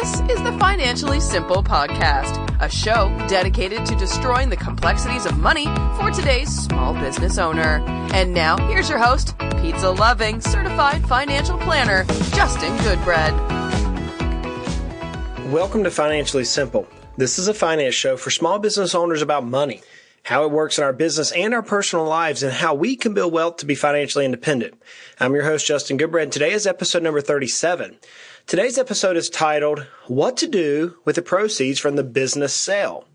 This is the Financially Simple Podcast, a show dedicated to destroying the complexities of money for today's small business owner. And now, here's your host, pizza-loving, certified financial planner, Justin Goodbread. Welcome to Financially Simple. This is a finance show for small business owners about money, how it works in our business and our personal lives, and how we can build wealth to be financially independent. I'm your host, Justin Goodbread, and today is episode number 37. Today's episode is titled, What to Do with the Proceeds from the Business Sale.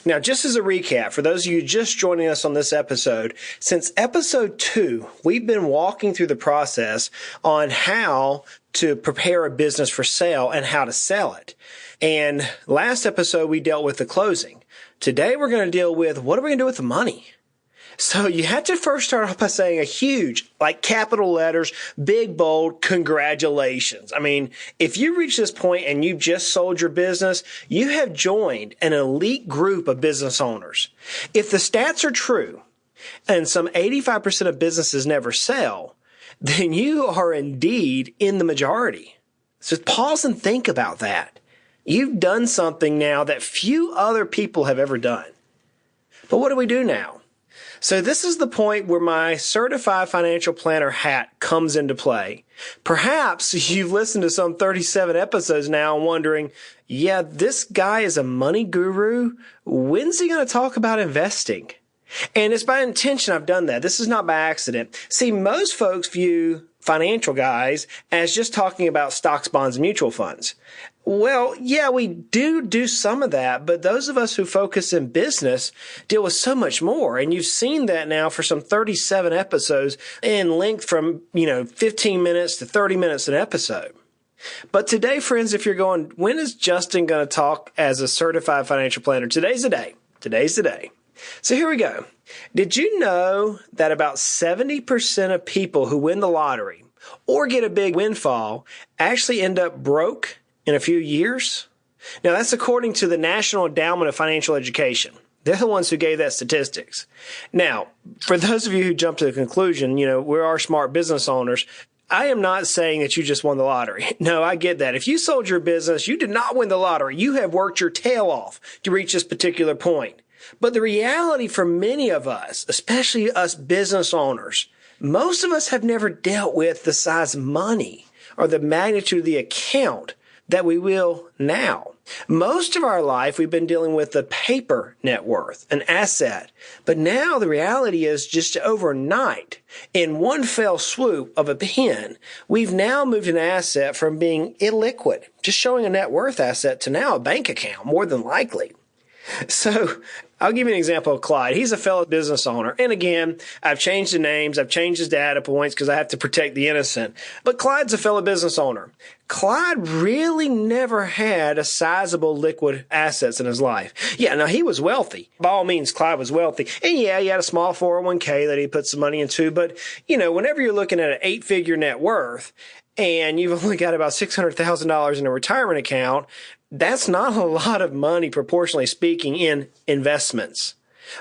Now, just as a recap, for those of you just joining us on this episode, since episode 2, we've been walking through the process on how to prepare a business for sale and how to sell it. And last episode, we dealt with the closing. Today, we're going to deal with what are we going to do with the money? So you have to first start off by saying a huge, like capital letters, big, bold, congratulations. I mean, if you reach this point and you've just sold your business, you have joined an elite group of business owners. If the stats are true, and some 85% of businesses never sell, then you are indeed in the majority. So pause and think about that. You've done something now that few other people have ever done. But what do we do now? So this is the point where my certified financial planner hat comes into play. Perhaps you've listened to some 37 episodes now and wondering, yeah, this guy is a money guru. When's he going to talk about investing? And it's by intention I've done that. This is not by accident. See, most folks view financial guys as just talking about stocks, bonds, and mutual funds. Well, yeah, we do some of that, but those of us who focus in business deal with so much more. And you've seen that now for some 37 episodes in length from, 15 minutes to 30 minutes an episode. But today, friends, if you're going, when is Justin going to talk as a certified financial planner? Today's the day. Today's the day. So here we go. Did you know that about 70% of people who win the lottery or get a big windfall actually end up broke in a few years? Now, that's according to the National Endowment of Financial Education. They're the ones who gave that statistics. Now, for those of you who jump to the conclusion, we are smart business owners. I am not saying that you just won the lottery. No, I get that. If you sold your business, you did not win the lottery. You have worked your tail off to reach this particular point. But the reality for many of us, especially us business owners, most of us have never dealt with the size of money or the magnitude of the account that we will now. Most of our life, we've been dealing with the paper net worth, an asset. But now the reality is just overnight, in one fell swoop of a pen, we've now moved an asset from being illiquid, just showing a net worth asset, to now a bank account, more than likely. So I'll give you an example of Clyde. He's a fellow business owner. And again, I've changed the names. I've changed his data points because I have to protect the innocent. But Clyde's a fellow business owner. Clyde really never had a sizable liquid assets in his life. Yeah, now he was wealthy. By all means, Clyde was wealthy. And yeah, he had a small 401k that he put some money into. But, whenever you're looking at an 8-figure net worth and you've only got about $600,000 in a retirement account, that's not a lot of money, proportionally speaking, in investments.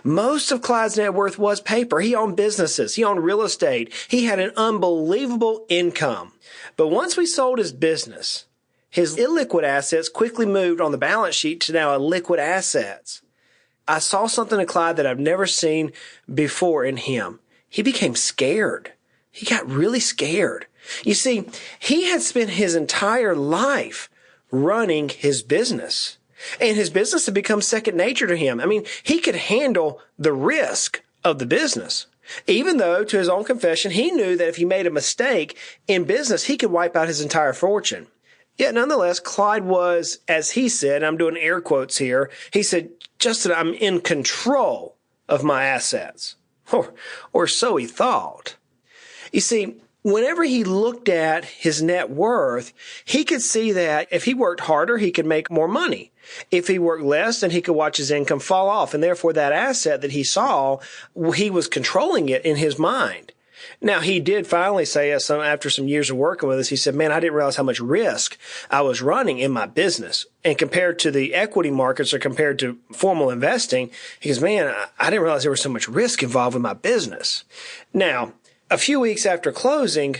Most of Clyde's net worth was paper. He owned businesses. He owned real estate. He had an unbelievable income. But once we sold his business, his illiquid assets quickly moved on the balance sheet to now liquid assets. I saw something in Clyde that I've never seen before in him. He became scared. He got really scared. You see, he had spent his entire life running his business. And his business had become second nature to him. I mean, he could handle the risk of the business. Even though, to his own confession, he knew that if he made a mistake in business, he could wipe out his entire fortune. Yet nonetheless, Clyde was, as he said, I'm doing air quotes here, he said, Justin, I'm in control of my assets. Or so he thought. You see, whenever he looked at his net worth, he could see that if he worked harder, he could make more money. If he worked less, then he could watch his income fall off. And therefore, that asset that he saw, he was controlling it in his mind. Now, he did finally say, after some years of working with us, he said, man, I didn't realize how much risk I was running in my business. And compared to the equity markets or compared to formal investing, he goes, man, I didn't realize there was so much risk involved with my business. Now, a few weeks after closing,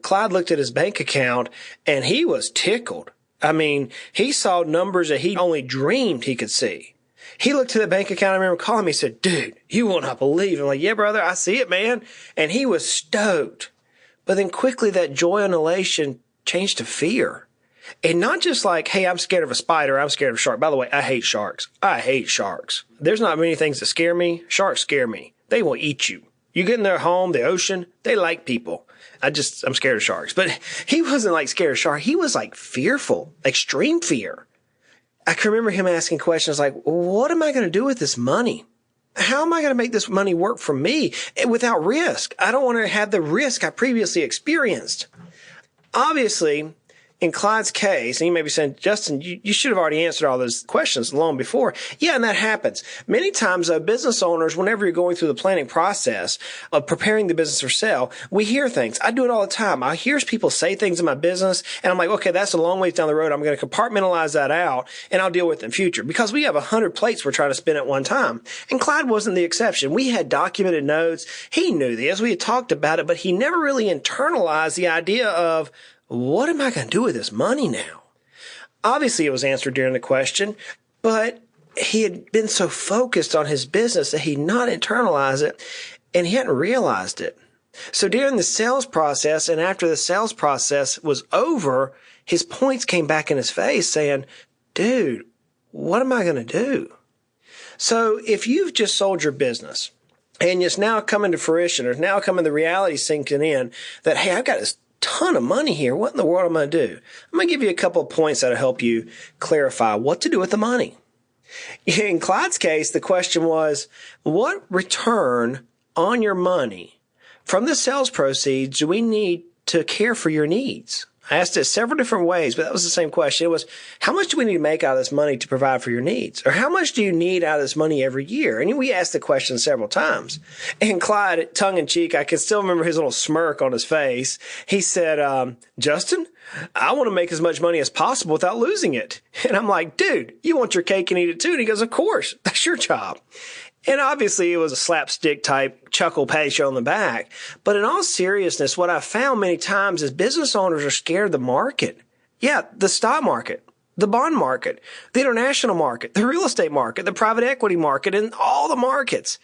Clyde looked at his bank account and he was tickled. I mean, he saw numbers that he only dreamed he could see. He looked to the bank account. I remember calling me and said, dude, you will not believe. I'm like, yeah, brother, I see it, man. And he was stoked. But then quickly that joy and elation changed to fear. And not just like, hey, I'm scared of a spider. I'm scared of a shark. By the way, I hate sharks. I hate sharks. There's not many things that scare me. Sharks scare me. They will eat you. You get in their home, the ocean, they like people. I'm scared of sharks. But he wasn't like scared of sharks. He was like fearful, extreme fear. I can remember him asking questions like, what am I going to do with this money? How am I going to make this money work for me without risk? I don't want to have the risk I previously experienced. Obviously, in Clyde's case, and you may be saying, Justin, you should have already answered all those questions long before. Yeah, and that happens. Many times, business owners, whenever you're going through the planning process of preparing the business for sale, we hear things. I do it all the time. I hear people say things in my business, and I'm like, okay, that's a long ways down the road. I'm going to compartmentalize that out, and I'll deal with it in future. Because we have 100 plates we're trying to spin at one time. And Clyde wasn't the exception. We had documented notes. He knew this. We had talked about it, but he never really internalized the idea of, what am I going to do with this money now? Obviously, it was answered during the question, but he had been so focused on his business that he'd not internalized it, and he hadn't realized it. So during the sales process and after the sales process was over, his points came back in his face saying, dude, what am I going to do? So if you've just sold your business and it's now coming to fruition, or now coming the reality sinking in that, hey, I've got this ton of money here. What in the world am I going to do? I'm going to give you a couple of points that'll help you clarify what to do with the money. In Clyde's case, the question was, what return on your money from the sales proceeds do we need to care for your needs? I asked it several different ways, but that was the same question. It was, how much do we need to make out of this money to provide for your needs? Or how much do you need out of this money every year? And we asked the question several times. And Clyde, tongue in cheek, I can still remember his little smirk on his face. He said, Justin, I want to make as much money as possible without losing it. And I'm like, dude, you want your cake and eat it too? And he goes, of course, that's your job. And obviously it was a slapstick type chuckle patty on the back. But in all seriousness, what I've found many times is business owners are scared of the market. Yeah, the stock market, the bond market, the international market, the real estate market, the private equity market, and all the markets.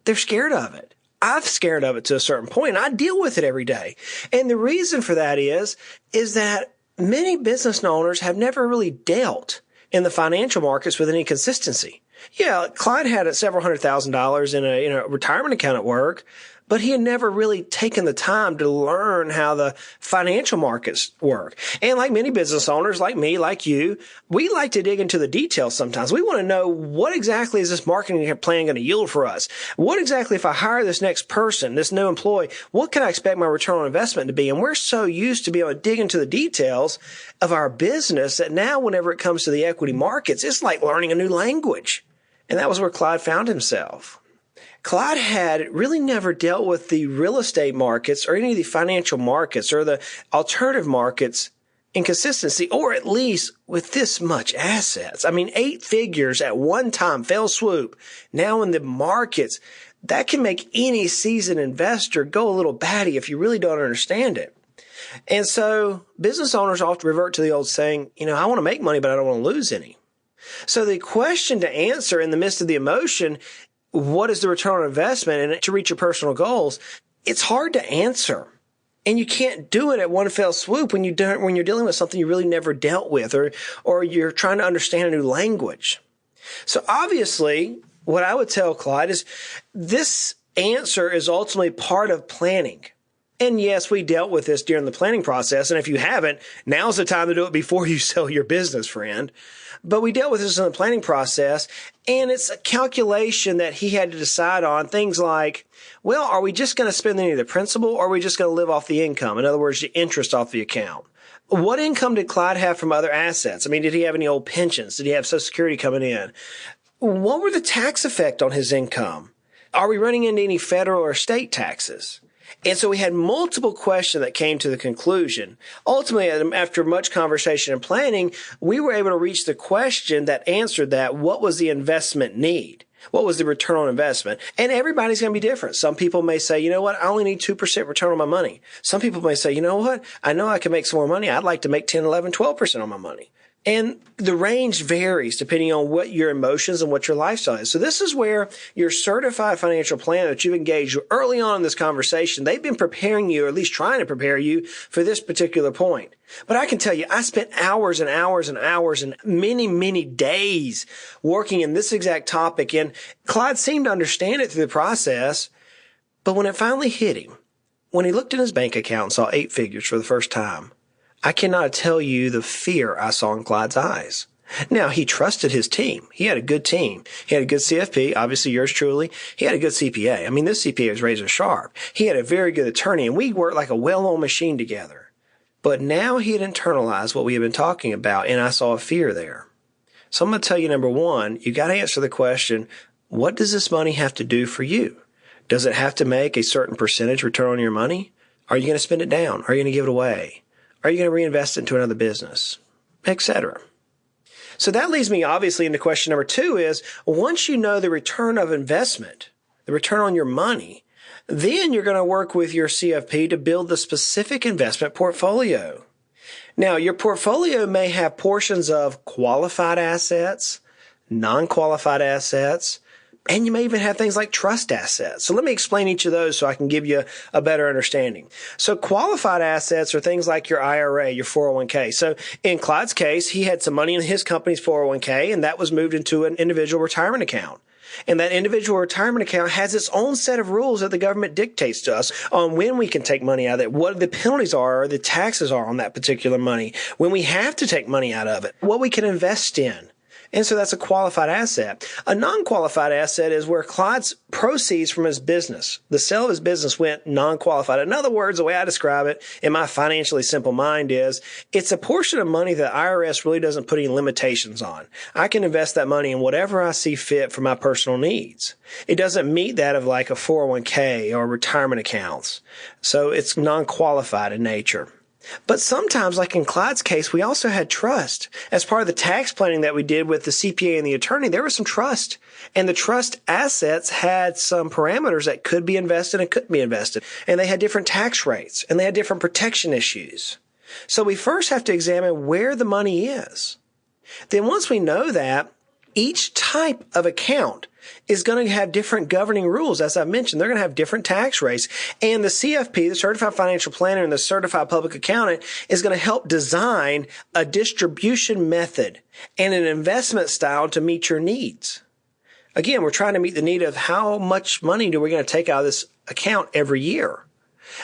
They're scared of it. I'm scared of it to a certain point. I deal with it every day. And the reason for that is that many business owners have never really dealt in the financial markets with any consistency. Yeah, Clyde had several $100,000 in a retirement account at work, but he had never really taken the time to learn how the financial markets work. And like many business owners, like me, like you, we like to dig into the details sometimes. We want to know, what exactly is this marketing plan going to yield for us? What exactly, if I hire this next person, this new employee, what can I expect my return on investment to be? And we're so used to be able to dig into the details of our business that now whenever it comes to the equity markets, it's like learning a new language. And that was where Clyde found himself. Clyde had really never dealt with the real estate markets or any of the financial markets or the alternative markets in consistency, or at least with this much assets. I mean, 8 figures at one time, fell swoop. Now in the markets, that can make any seasoned investor go a little batty if you really don't understand it. And so business owners often revert to the old saying, I want to make money, but I don't want to lose any. So the question to answer in the midst of the emotion, what is the return on investment, and to reach your personal goals, it's hard to answer. And you can't do it at one fell swoop when you're dealing with something you really never dealt with, or you're trying to understand a new language. So obviously, what I would tell Clyde is this answer is ultimately part of planning. And yes, we dealt with this during the planning process. And if you haven't, now's the time to do it before you sell your business, friend. But we dealt with this in the planning process, and it's a calculation that he had to decide on. Things like, well, are we just going to spend any of the principal, or are we just going to live off the income? In other words, the interest off the account. What income did Clyde have from other assets? I mean, did he have any old pensions? Did he have Social Security coming in? What were the tax effect on his income? Are we running into any federal or state taxes? And so we had multiple questions that came to the conclusion. Ultimately, after much conversation and planning, we were able to reach the question that answered that. What was the investment need? What was the return on investment? And everybody's going to be different. Some people may say, you know what, I only need 2% return on my money. Some people may say, you know what, I know I can make some more money. I'd like to make 10, 11, 12% on my money. And the range varies depending on what your emotions and what your lifestyle is. So this is where your certified financial planner that you've engaged early on in this conversation, they've been preparing you, or at least trying to prepare you for this particular point. But I can tell you, I spent hours and hours and hours and many, many days working in this exact topic. And Clyde seemed to understand it through the process. But when it finally hit him, when he looked in his bank account and saw 8 figures for the first time, I cannot tell you the fear I saw in Clyde's eyes. Now, he trusted his team. He had a good team. He had a good CFP, obviously yours truly. He had a good CPA. I mean, this CPA was razor sharp. He had a very good attorney, and we worked like a well-oiled machine together. But now he had internalized what we had been talking about, and I saw a fear there. So I'm going to tell you, number one, you got to answer the question, what does this money have to do for you? Does it have to make a certain percentage return on your money? Are you going to spend it down? Are you going to give it away? Are you going to reinvest it into another business, etc.? So that leads me obviously into question number 2 is, once you know the return of investment, the return on your money, then you're going to work with your CFP to build the specific investment portfolio. Now, your portfolio may have portions of qualified assets, non-qualified assets, and you may even have things like trust assets. So let me explain each of those so I can give you a better understanding. So qualified assets are things like your IRA, your 401k. So in Clyde's case, he had some money in his company's 401k, and that was moved into an individual retirement account. And that individual retirement account has its own set of rules that the government dictates to us on when we can take money out of it, what the penalties are or the taxes are on that particular money, when we have to take money out of it, what we can invest in. And so that's a qualified asset. A non-qualified asset is where Clyde's proceeds from his business, the sale of his business, went non-qualified. In other words, the way I describe it in my financially simple mind is it's a portion of money that IRS really doesn't put any limitations on. I can invest that money in whatever I see fit for my personal needs. It doesn't meet that of like a 401k or retirement accounts. So it's non-qualified in nature. But sometimes, like in Clyde's case, we also had trust. As part of the tax planning that we did with the CPA and the attorney, there was some trust. And the trust assets had some parameters that could be invested and couldn't be invested. And they had different tax rates, and they had different protection issues. So we first have to examine where the money is. Then once we know that, each type of account is going to have different governing rules. As I've mentioned, they're going to have different tax rates. And the CFP, the Certified Financial Planner, and the Certified Public Accountant is going to help design a distribution method and an investment style to meet your needs. Again, we're trying to meet the need of how much money are we going to take out of this account every year.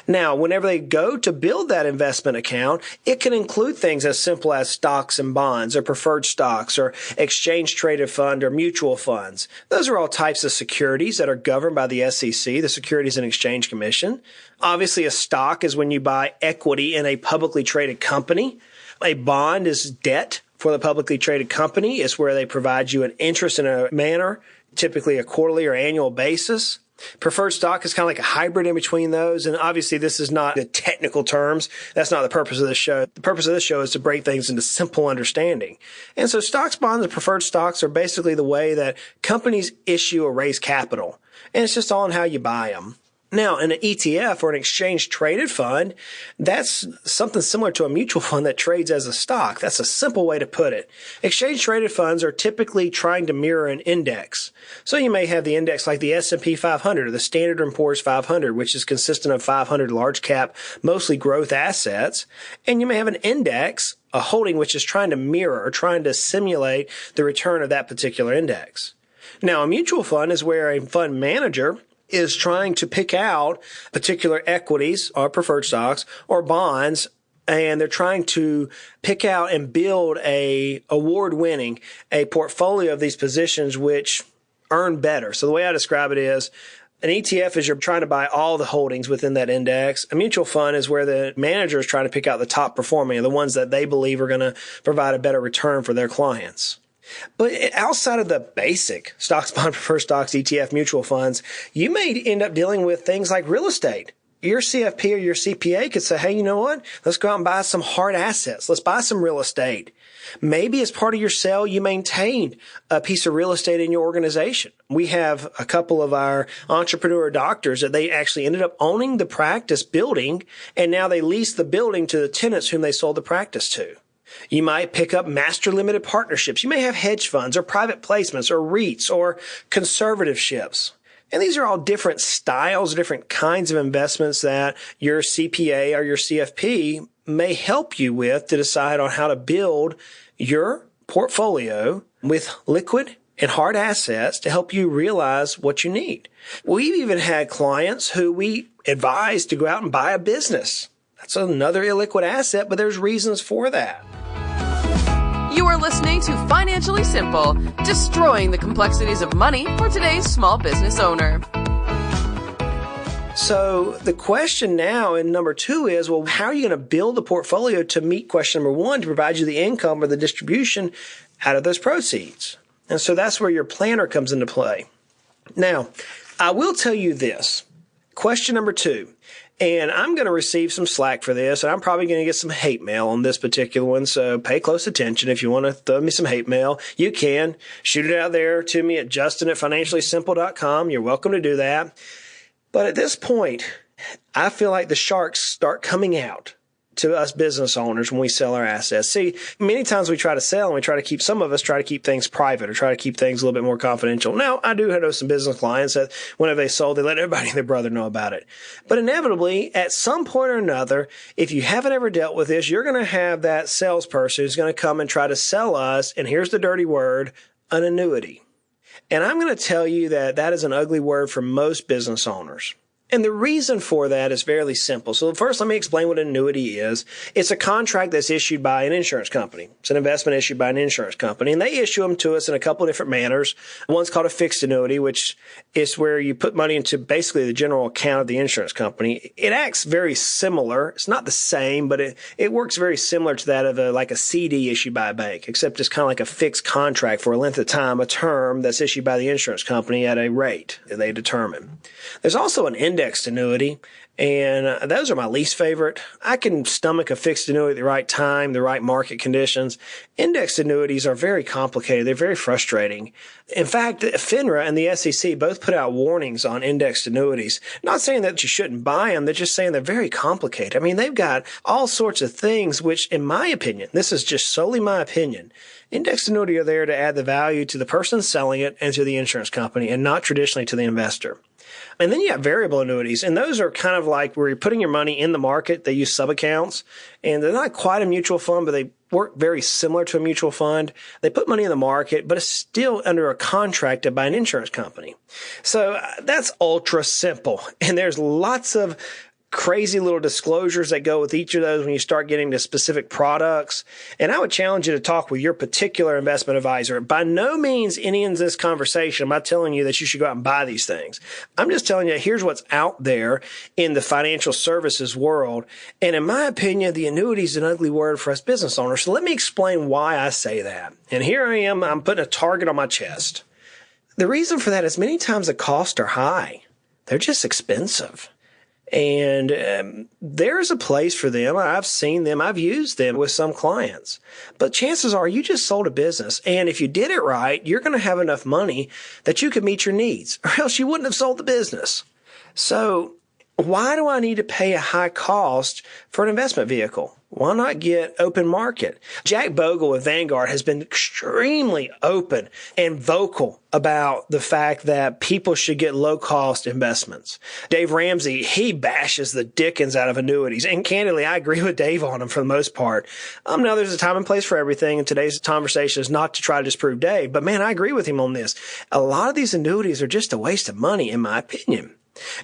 Now, whenever they go to build that investment account, it can include things as simple as stocks and bonds or preferred stocks or exchange traded fund or mutual funds. Those are all types of securities that are governed by the SEC, the Securities and Exchange Commission. Obviously, a stock is when you buy equity in a publicly traded company. A bond is debt for the publicly traded company. It's where they provide you an interest in a manner, typically a quarterly or annual basis. Preferred stock is kind of like a hybrid in between those. And obviously, this is not the technical terms. That's not the purpose of this show. The purpose of this show is to break things into simple understanding. And so stocks, bonds, and preferred stocks are basically the way that companies issue or raise capital. And it's just all on how you buy them. Now, in an ETF or an exchange traded fund, that's something similar to a mutual fund that trades as a stock. That's a simple way to put it. Exchange traded funds are typically trying to mirror an index. So you may have the index like the S&P 500 or the Standard & Poor's 500, which is consistent of 500 large cap, mostly growth assets. And you may have an index, a holding, which is trying to mirror or trying to simulate the return of that particular index. Now, a mutual fund is where a fund manager is trying to pick out particular equities or preferred stocks or bonds, and they're trying to pick out and build a award-winning, a portfolio of these positions which earn better. So the way I describe it is an ETF is you're trying to buy all the holdings within that index. A mutual fund is where the manager is trying to pick out the top performing, the ones that they believe are going to provide a better return for their clients. But outside of the basic stocks, bond, preferred stocks, ETF, mutual funds, you may end up dealing with things like real estate. Your CFP or your CPA could say, hey, you know what? Let's go out and buy some hard assets. Let's buy some real estate. Maybe as part of your sale, you maintain a piece of real estate in your organization. We have a couple of our entrepreneur doctors that they actually ended up owning the practice building, and now they lease the building to the tenants whom they sold the practice to. You might pick up master limited partnerships. You may have hedge funds or private placements or REITs or conservatives. And these are all different styles, different kinds of investments that your CPA or your CFP may help you with to decide on how to build your portfolio with liquid and hard assets to help you realize what you need. We've even had clients who we advise to go out and buy a business. That's another illiquid asset, but there's reasons for that. You are listening to Financially Simple, destroying the complexities of money for today's small business owner. So the question now in number 2 is, well, how are you going to build a portfolio to meet question number 1, to provide you the income or the distribution out of those proceeds? And so that's where your planner comes into play. Now, I will tell you this. Question number 2. And I'm going to receive some slack for this, and I'm probably going to get some hate mail on this particular one, so pay close attention. If you want to throw me some hate mail, you can. Shoot it out there to me at justin@financiallysimple.com. You're welcome to do that. But at this point, I feel like the sharks start coming out to us business owners when we sell our assets. See, many times we try to sell and some of us try to keep things private or try to keep things a little bit more confidential. Now, I do know some business clients that whenever they sold, they let everybody and their brother know about it. But inevitably, at some point or another, if you haven't ever dealt with this, you're going to have that salesperson who's going to come and try to sell us, and here's the dirty word, an annuity. And I'm going to tell you that is an ugly word for most business owners. And the reason for that is fairly simple. So first, let me explain what an annuity is. It's a contract that's issued by an insurance company. It's an investment issued by an insurance company, and they issue them to us in a couple of different manners. One's called a fixed annuity, which is where you put money into basically the general account of the insurance company. It acts very similar. It's not the same, but it works very similar to that of like a CD issued by a bank, except it's kind of like a fixed contract for a length of time, a term that's issued by the insurance company at a rate that they determine. There's also an indexed annuity, and those are my least favorite. I can stomach a fixed annuity at the right time, the right market conditions. Indexed annuities are very complicated. They're very frustrating. In fact, FINRA and the SEC both put out warnings on indexed annuities. Not saying that you shouldn't buy them. They're just saying they're very complicated. I mean, they've got all sorts of things, which in my opinion, this is just solely my opinion, indexed annuity are there to add the value to the person selling it and to the insurance company, and not traditionally to the investor. And then you have variable annuities, and those are kind of like where you're putting your money in the market. They use sub-accounts, and they're not quite a mutual fund, but they work very similar to a mutual fund. They put money in the market, but it's still under a contract by an insurance company. So that's ultra simple, and there's lots of crazy little disclosures that go with each of those when you start getting to specific products. And I would challenge you to talk with your particular investment advisor. By no means any in this conversation am I telling you that you should go out and buy these things. I'm just telling you, here's what's out there in the financial services world. And in my opinion, the annuity is an ugly word for us business owners. So let me explain why I say that. And here I am, I'm putting a target on my chest. The reason for that is many times the costs are high. They're just expensive. And there's a place for them. I've seen them. I've used them with some clients. But chances are you just sold a business. And if you did it right, you're going to have enough money that you could meet your needs, or else you wouldn't have sold the business. So why do I need to pay a high cost for an investment vehicle? Why not get open market? Jack Bogle with Vanguard has been extremely open and vocal about the fact that people should get low-cost investments. Dave Ramsey, he bashes the dickens out of annuities. And candidly, I agree with Dave on them for the most part. Now, there's a time and place for everything, and today's conversation is not to try to disprove Dave. But, man, I agree with him on this. A lot of these annuities are just a waste of money, in my opinion.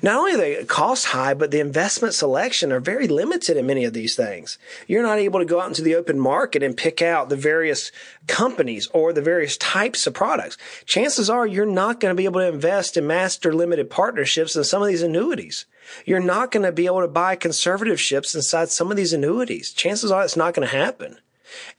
Not only are the costs high, but the investment selection are very limited in many of these things. You're not able to go out into the open market and pick out the various companies or the various types of products. Chances are you're not going to be able to invest in master limited partnerships in some of these annuities. You're not going to be able to buy conservatives inside some of these annuities. Chances are it's not going to happen.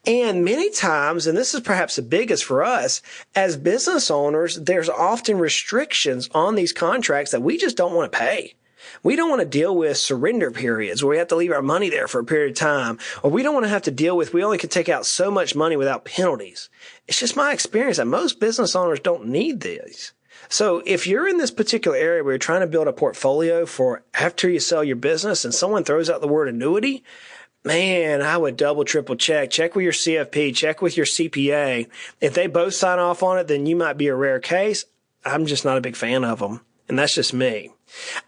And many times, and this is perhaps the biggest for us, as business owners, there's often restrictions on these contracts that we just don't want to pay. We don't want to deal with surrender periods where we have to leave our money there for a period of time, or we don't want to have to deal with we only can take out so much money without penalties. It's just my experience that most business owners don't need these. So if you're in this particular area where you're trying to build a portfolio for after you sell your business and someone throws out the word annuity, man, I would double, triple check. Check with your CFP, check with your CPA. If they both sign off on it, then you might be a rare case. I'm just not a big fan of them. And that's just me.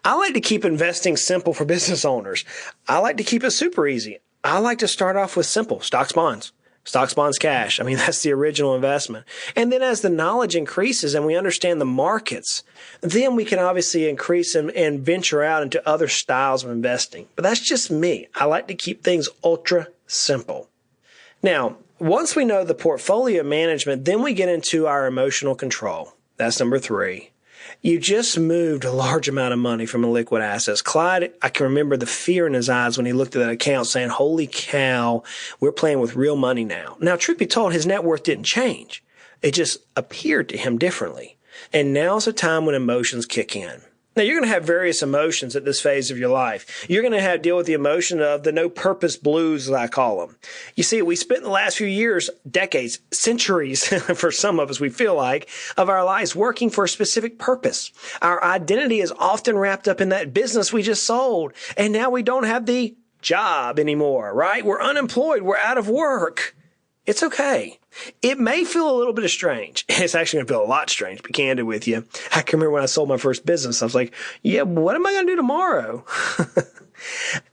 I like to keep investing simple for business owners. I like to keep it super easy. I like to start off with simple stocks, bonds. Stocks, bonds, cash. I mean, that's the original investment. And then as the knowledge increases and we understand the markets, then we can obviously increase and venture out into other styles of investing. But that's just me. I like to keep things ultra simple. Now, once we know the portfolio management, then we get into our emotional control. That's number 3. You just moved a large amount of money from liquid assets. Clyde, I can remember the fear in his eyes when he looked at that account saying, holy cow, we're playing with real money now. Now, truth be told, his net worth didn't change. It just appeared to him differently. And now's the time when emotions kick in. Now, you're going to have various emotions at this phase of your life. You're going to have to deal with the emotion of the no-purpose blues, as I call them. You see, we spent the last few years, decades, centuries, for some of us, we feel like, of our lives working for a specific purpose. Our identity is often wrapped up in that business we just sold, and now we don't have the job anymore, right? We're unemployed. We're out of work. It's okay. It may feel a little bit strange. It's actually going to feel a lot strange, to be candid with you. I can remember when I sold my first business, I was like, yeah, what am I going to do tomorrow?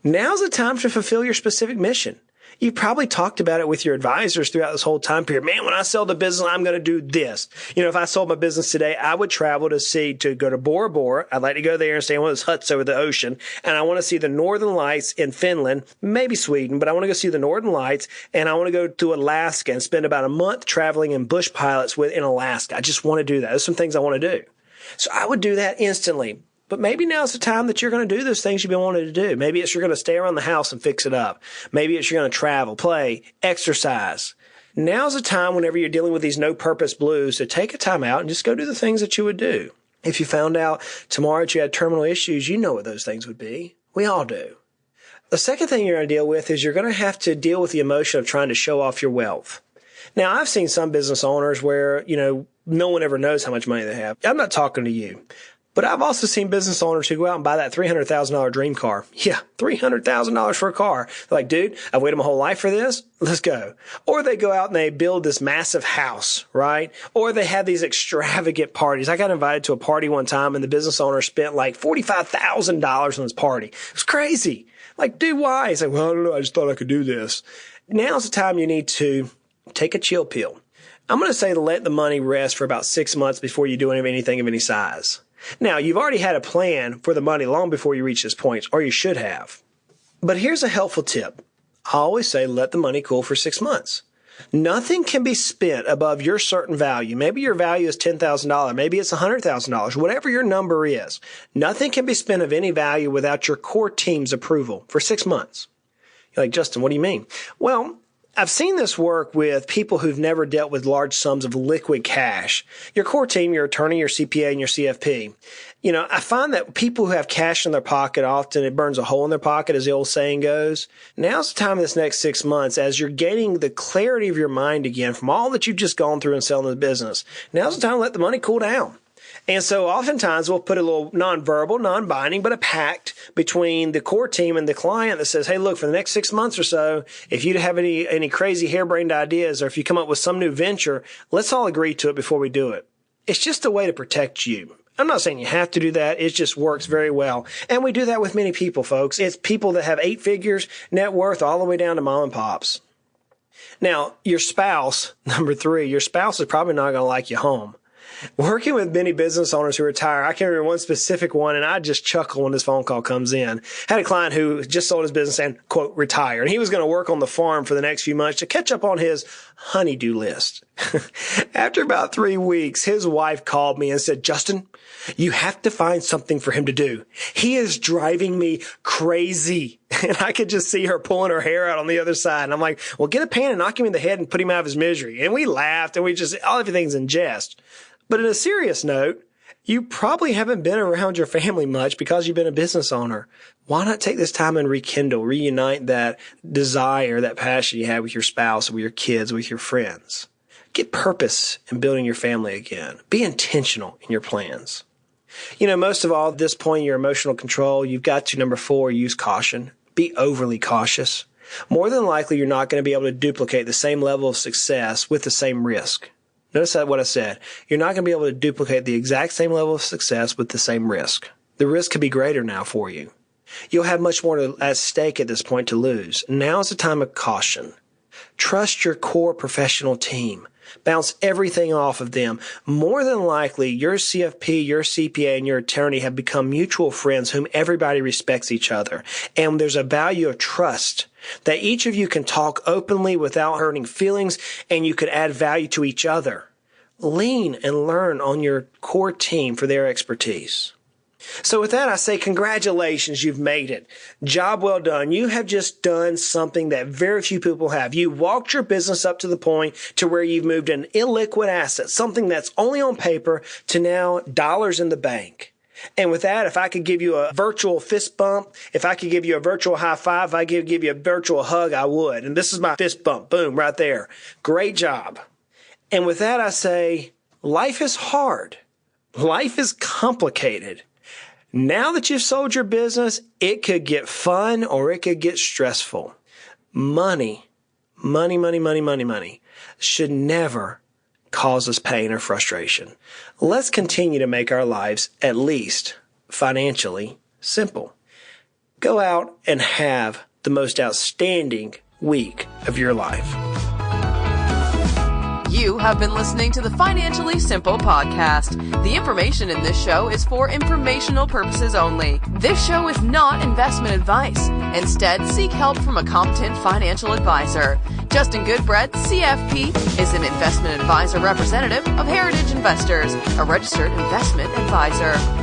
Now's the time to fulfill your specific mission. You've probably talked about it with your advisors throughout this whole time period. Man, when I sell the business, I'm going to do this. If I sold my business today, I would travel to go to Bora Bora. I'd like to go there and stay in one of those huts over the ocean. And I want to see the Northern Lights in Finland, maybe Sweden, but I want to go see the Northern Lights. And I want to go to Alaska and spend about a month traveling in bush pilots in Alaska. I just want to do that. There's some things I want to do. So I would do that instantly. But maybe now's the time that you're going to do those things you've been wanting to do. Maybe it's you're going to stay around the house and fix it up. Maybe it's you're going to travel, play, exercise. Now's the time whenever you're dealing with these no-purpose blues to take a time out and just go do the things that you would do. If you found out tomorrow that you had terminal issues, you know what those things would be. We all do. The second thing you're going to deal with is you're going to have to deal with the emotion of trying to show off your wealth. Now, I've seen some business owners where, no one ever knows how much money they have. I'm not talking to you. But I've also seen business owners who go out and buy that $300,000 dream car. Yeah, $300,000 for a car. They're like, dude, I've waited my whole life for this. Let's go. Or they go out and they build this massive house, right? Or they have these extravagant parties. I got invited to a party one time and the business owner spent like $45,000 on this party. It was crazy. Like, dude, why? He's like, well, I don't know. I just thought I could do this. Now's the time you need to take a chill pill. I'm going to say to let the money rest for about 6 months before you do anything of any size. Now, you've already had a plan for the money long before you reach this point, or you should have. But here's a helpful tip. I always say let the money cool for 6 months. Nothing can be spent above your certain value. Maybe your value is $10,000. Maybe it's $100,000. Whatever your number is, nothing can be spent of any value without your core team's approval for 6 months. You're like, Justin, what do you mean? Well, I've seen this work with people who've never dealt with large sums of liquid cash. Your core team, your attorney, your CPA, and your CFP. I find that people who have cash in their pocket, often it burns a hole in their pocket, as the old saying goes. Now's the time in this next 6 months, as you're gaining the clarity of your mind again from all that you've just gone through in selling the business. Now's the time to let the money cool down. And so oftentimes we'll put a little non-verbal, non-binding, but a pact between the core team and the client that says, hey, look, for the next 6 months or so, if you have any crazy harebrained ideas or if you come up with some new venture, let's all agree to it before we do it. It's just a way to protect you. I'm not saying you have to do that. It just works very well. And we do that with many people, folks. It's people that have 8 figures net worth all the way down to mom and pops. Now, your spouse, number 3, your spouse is probably not going to like you home. Working with many business owners who retire, I can remember one specific one, and I just chuckle when this phone call comes in. I had a client who just sold his business and, quote, retire. And he was going to work on the farm for the next few months to catch up on his honey-do list. After about 3 weeks, his wife called me and said, Justin, you have to find something for him to do. He is driving me crazy. And I could just see her pulling her hair out on the other side. And I'm like, well, get a pan and knock him in the head and put him out of his misery. And we laughed and everything's in jest. But in a serious note, you probably haven't been around your family much because you've been a business owner. Why not take this time and reunite that desire, that passion you have with your spouse, with your kids, with your friends? Get purpose in building your family again. Be intentional in your plans. Most of all, at this point in your emotional control, you've got to, number 4, use caution. Be overly cautious. more than likely you're not going to be able to duplicate the same level of success with the same risk. Notice what I said. You're not going to be able to duplicate the exact same level of success with the same risk. The risk could be greater now for you. You'll have much more at stake at this point to lose. Now is the time of caution. Trust your core professional team. Bounce everything off of them. More than likely, your CFP, your CPA, and your attorney have become mutual friends whom everybody respects each other. And there's a value of trust that each of you can talk openly without hurting feelings, and you could add value to each other. Lean and learn on your core team for their expertise. So with that, I say congratulations, you've made it. Job well done. You have just done something that very few people have. You walked your business up to the point to where you've moved an illiquid asset, something that's only on paper, to now dollars in the bank. And with that, if I could give you a virtual fist bump, if I could give you a virtual high five, if I could give you a virtual hug, I would. And this is my fist bump. Boom, right there. Great job. And with that, I say, life is hard. Life is complicated. Now that you've sold your business, it could get fun or it could get stressful. Money should never cause us pain or frustration. Let's continue to make our lives, at least financially, simple. Go out and have the most outstanding week of your life. You have been listening to the Financially Simple podcast. The information in this show is for informational purposes only. This show is not investment advice. Instead, seek help from a competent financial advisor. Justin Goodbread, CFP, is an investment advisor representative of Heritage Investors, a registered investment advisor.